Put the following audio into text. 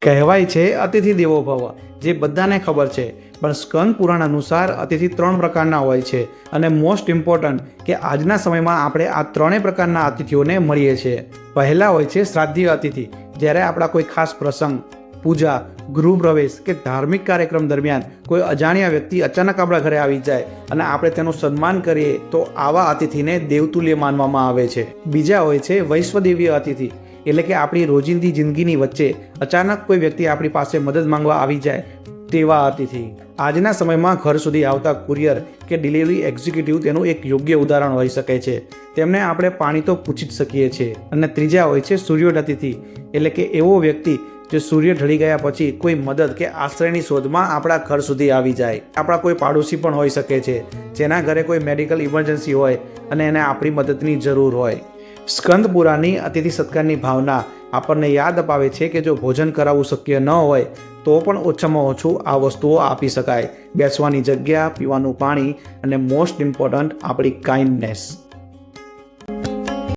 કહેવાય છે અતિથિ દેવો ભવ, જે બધાને ખબર છે, પણ સ્કંદ પુરાણ અનુસાર અતિથિ 3 પ્રકારના હોય છે અને મોસ્ટ ઇમ્પોર્ટન્ટ કે આજના સમયમાં આપણે આ ત્રણેય પ્રકારના અતિથિઓને મળીએ છીએ. પહેલા હોય છે શ્રાદ્ધીય અતિથિ. જ્યારે આપણા કોઈ ખાસ પ્રસંગ, પૂજા, ગૃહ પ્રવેશ કે ધાર્મિક કાર્યક્રમ દરમિયાન કોઈ અજાણ્યા વ્યક્તિ અચાનક આપણા ઘરે આવી જાય અને આપણે તેનું સન્માન કરીએ તો આવા અતિથિને દેવતુલ્ય માનવામાં આવે છે. બીજા હોય છે વૈશ્વદેવીય અતિથિ, એટલે કે આપણી રોજિંદી જિંદગીની વચ્ચે અચાનક કોઈ વ્યક્તિ આપણી પાસે મદદ માંગવા આવી જાય તેવા અતિથિ. આજના સમયમાં ઘર સુધી આવતા કુરિયર કે ડિલિવરી એક્ઝિક્યુટિવ તેનું એક યોગ્ય ઉદાહરણ હોઈ શકે છે. તેમને આપણે પાણી તો પૂછી જ શકીએ છીએ. અને ત્રીજા હોય છે સૂર્યોદ અતિથિ, એટલે કે એવો વ્યક્તિ જે સૂર્ય ઢળી ગયા પછી કોઈ મદદ કે આશ્રયની શોધમાં આપણા ઘર સુધી આવી જાય. આપણા કોઈ પાડોશી પણ હોઈ શકે છે, જેના ઘરે કોઈ મેડિકલ ઇમરજન્સી હોય અને એને આપણી મદદની જરૂર હોય. સ્કંદ પુરાણની અતિથિ સત્કારની ભાવના આપણને યાદ અપાવે છે કે જો ભોજન કરાવવું શક્ય ન હોય તો પણ ઓછામાં ઓછું આ વસ્તુઓ આપી શકાય: બેસવાની જગ્યા, પીવાનું પાણી અને મોસ્ટ ઇમ્પોર્ટન્ટ આપણી કાઇન્ડનેસ.